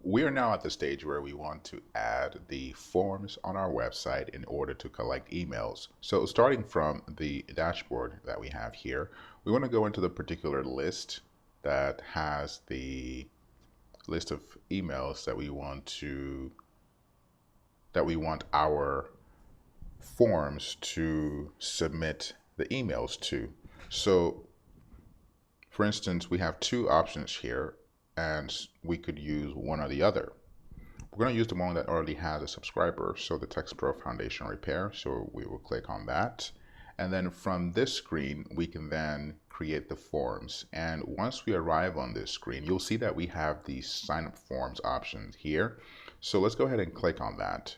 We are now at the stage where we want to add the forms on our website in order to collect emails. So starting from the dashboard that we have here, we want to go into the particular list that has the list of emails that we want our forms to submit the emails to. So for instance, we have two options here and we could use one or the other. We're going to use the one that already has a subscriber, so the Text Pro Foundation Repair. So we will click on that. And then from this screen, we can then create the forms. And once we arrive on this screen, you'll see that we have the Signup Forms option here. So let's go ahead and click on that.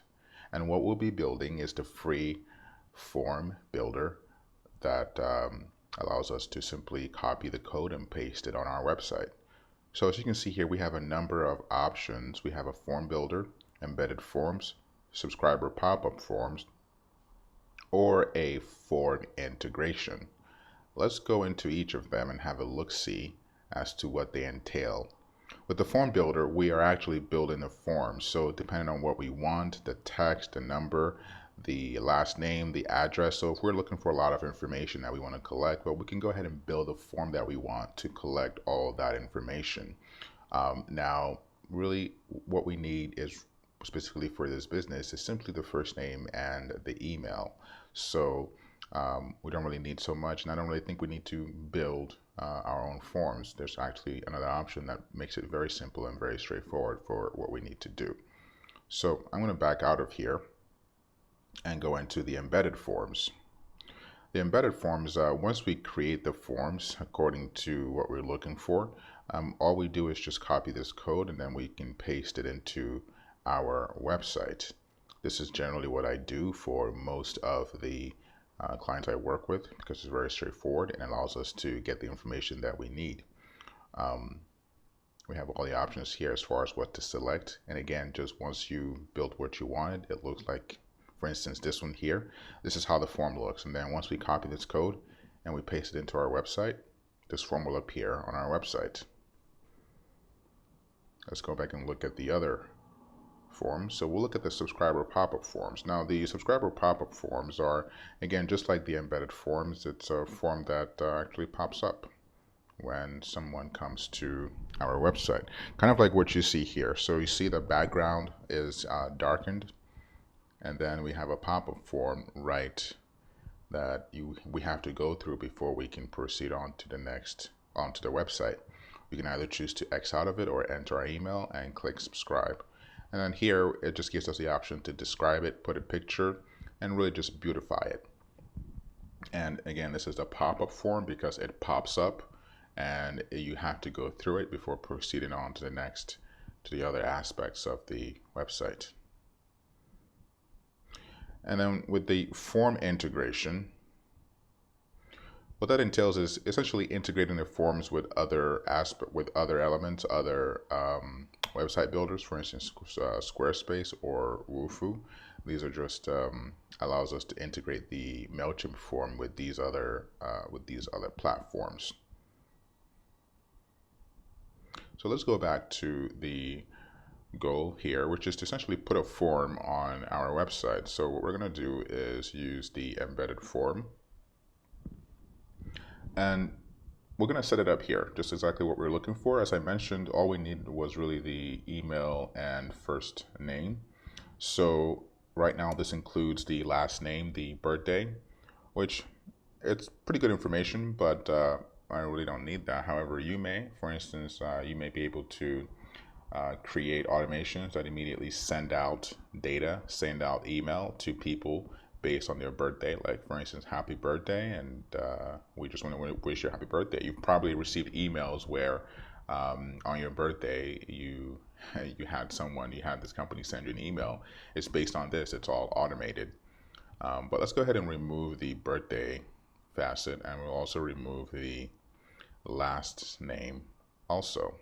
And what we'll be building is the free form builder that allows us to simply copy the code and paste it on our website. So as you can see here, we have a number of options. We have a form builder, embedded forms, subscriber pop-up forms, or a form integration. Let's go into each of them and have a look-see as to what they entail. With the form builder, we are actually building the forms. So depending on what we want, the text, the number, the last name, the address. So if we're looking for a lot of information that we want to collect, well, we can go ahead and build a form that we want to collect all of that information. Now, really what we need is specifically for this business is simply the first name and the email. So we don't really need so much, and I don't really think we need to build our own forms. There's actually another option that makes it very simple and very straightforward for what we need to do. So I'm going to back out of here and go into the embedded forms. The embedded forms, once we create the forms according to what we're looking for, all we do is just copy this code and then we can paste it into our website. This is generally what I do for most of the clients I work with because it's very straightforward and allows us to get the information that we need. We have all the options here as far as what to select. And again, just once you build what you wanted, it looks like, for instance, this one here, this is how the form looks. And then once we copy this code and we paste it into our website, this form will appear on our website. Let's go back and look at the other forms. So we'll look at the subscriber pop-up forms. Now the subscriber pop-up forms are, again, just like the embedded forms. It's a form that actually pops up when someone comes to our website, kind of like what you see here. So you see the background is darkened, and then we have a pop-up form right that we have to go through before we can proceed on to the website. We can either choose to X out of it or enter our email and click subscribe. And then here it just gives us the option to describe it, put a picture, and really just beautify it. And again, this is a pop-up form because it pops up and you have to go through it before proceeding on to the other aspects of the website. And then with the form integration, what that entails is essentially integrating the forms with other elements, other website builders, for instance, Squarespace or Wufoo. These are just allows us to integrate the MailChimp form with these other platforms. So let's go back to the goal here, which is to essentially put a form on our website. So what we're going to do is use the embedded form, and we're going to set it up here, just exactly what we're looking for. As I mentioned, all we needed was really the email and first name. So right now this includes the last name, the birthday, which it's pretty good information, but I really don't need that. However, you may, for instance, you may be able to create automations that immediately send out email to people based on their birthday. Like for instance, happy birthday, and we just want to wish you a happy birthday. You've probably received emails where on your birthday you had this company send you an email. It's based on this. It's all automated. But let's go ahead and remove the birthday facet, and we'll also remove the last name also.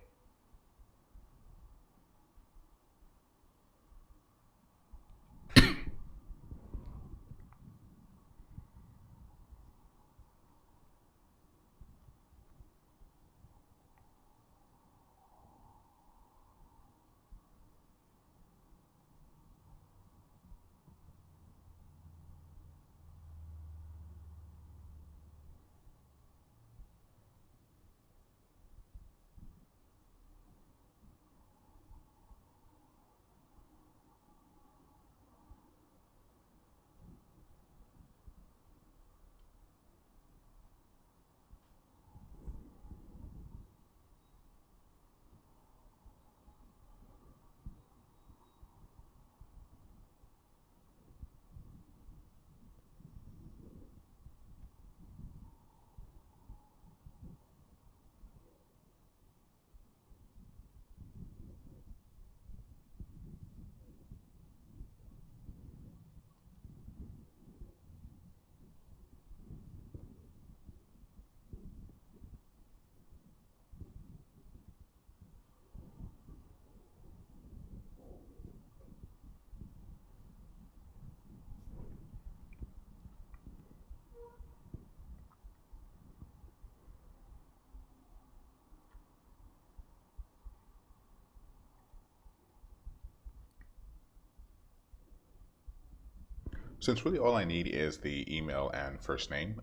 Since really all I need is the email and first name,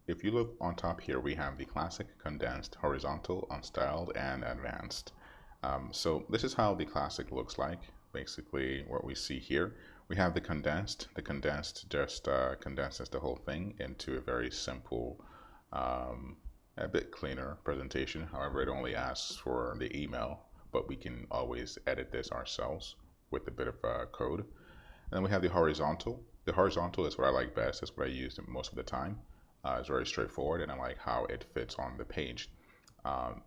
if you look on top here, we have the classic, condensed, horizontal, unstyled, and advanced. So this is how the classic looks like. Basically, what we see here, we have the condensed. The condensed just condenses the whole thing into a very simple, a bit cleaner presentation. However, it only asks for the email, but we can always edit this ourselves with a bit of code. And then we have the horizontal. The horizontal is what I like best. That's what I use most of the time. It's very straightforward, and I like how it fits on the page.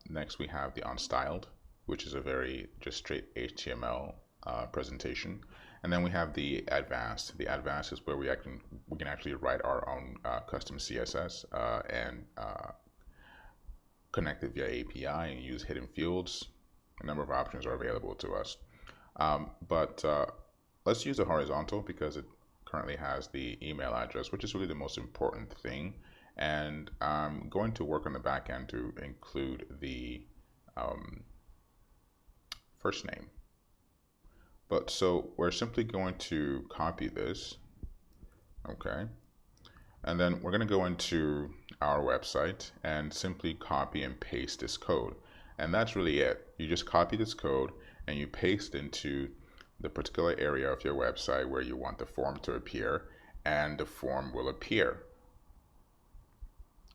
Next, we have the unstyled, which is a very just straight HTML presentation. And then we have the advanced. The advanced is where we can actually write our own custom CSS and connect it via API and use hidden fields. A number of options are available to us. But let's use the horizontal because it currently has the email address, which is really the most important thing. And I'm going to work on the back end to include the first name. But so we're simply going to copy this, okay? And then we're going to go into our website and simply copy and paste this code. And that's really it. You just copy this code and you paste into the particular area of your website where you want the form to appear, and the form will appear.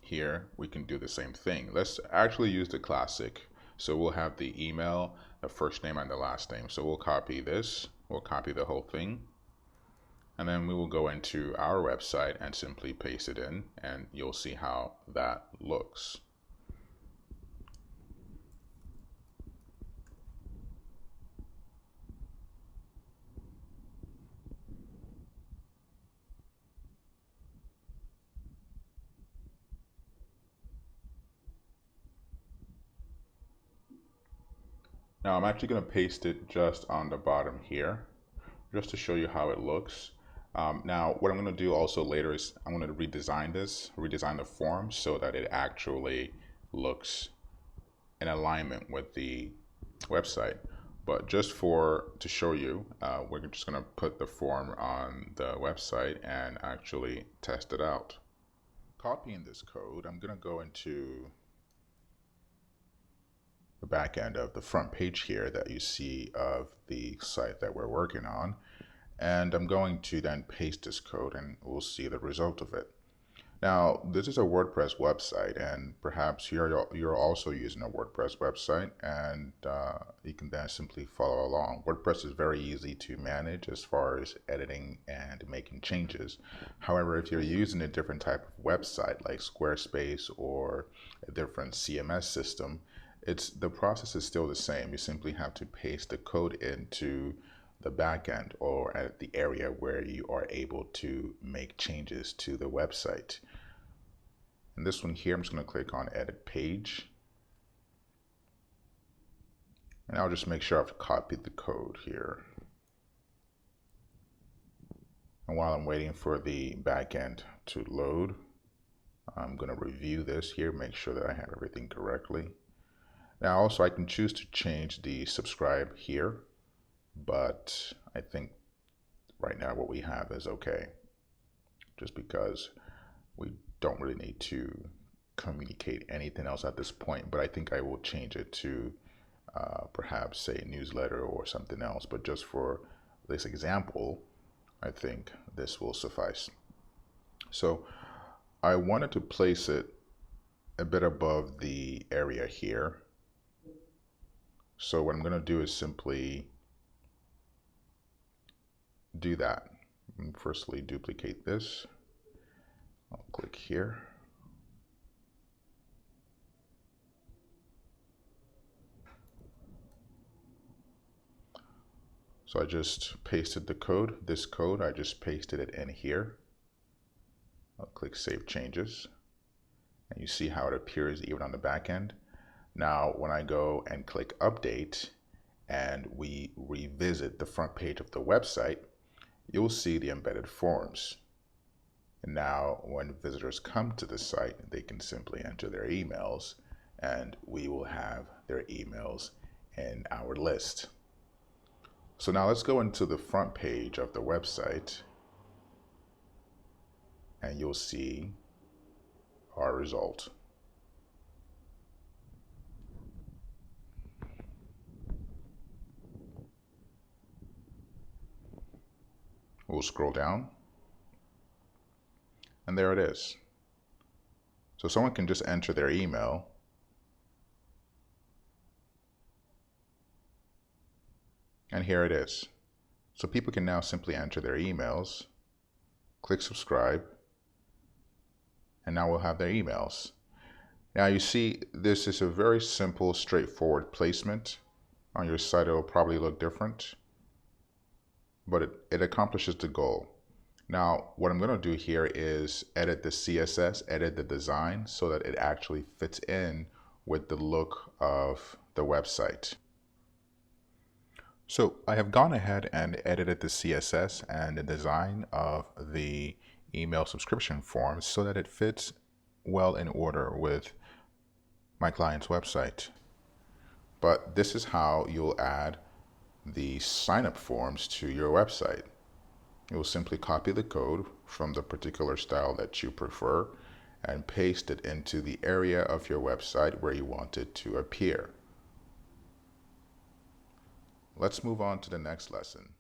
Here we can do the same thing. Let's actually use the classic. So we'll have the email, the first name, and the last name. So we'll copy this, we'll copy the whole thing, and then we will go into our website and simply paste it in, and you'll see how that looks. Now I'm actually going to paste it just on the bottom here, just to show you how it looks. Now what I'm going to do also later is I'm going to redesign the form so that it actually looks in alignment with the website. But just to show you, we're just going to put the form on the website and actually test it out. Copying this code, I'm going to go into the back end of the front page here that you see of the site that we're working on. And I'm going to then paste this code and we'll see the result of it. Now, this is a WordPress website, and perhaps you're also using a WordPress website, and you can then simply follow along. WordPress is very easy to manage as far as editing and making changes. However, if you're using a different type of website like Squarespace or a different CMS system, the process is still the same. You simply have to paste the code into the backend or at the area where you are able to make changes to the website. And this one here, I'm just going to click on Edit Page. And I'll just make sure I've copied the code here. And while I'm waiting for the backend to load, I'm going to review this here, make sure that I have everything correctly. Now also I can choose to change the subscribe here, but I think right now what we have is okay, just because we don't really need to communicate anything else at this point. But I think I will change it to perhaps say newsletter or something else, but just for this example, I think this will suffice. So I wanted to place it a bit above the area here. So what I'm going to do is simply do that. Firstly, duplicate this. I'll click here. So I just pasted the code. This code, I just pasted it in here. I'll click Save Changes. And you see how it appears even on the back end. Now, when I go and click Update and we revisit the front page of the website, you'll see the embedded forms. And now when visitors come to the site, they can simply enter their emails and we will have their emails in our list. So now let's go into the front page of the website and you'll see our result. We'll scroll down, and there it is. So someone can just enter their email, and here it is. So people can now simply enter their emails, click subscribe, and now we'll have their emails. Now you see, this is a very simple, straightforward placement. On your site, it will probably look different, but it accomplishes the goal. Now, what I'm going to do here is edit the CSS, edit the design so that it actually fits in with the look of the website. So I have gone ahead and edited the CSS and the design of the email subscription forms so that it fits well in order with my client's website. But this is how you'll add the sign-up forms to your website. You'll simply copy the code from the particular style that you prefer and paste it into the area of your website where you want it to appear. Let's move on to the next lesson.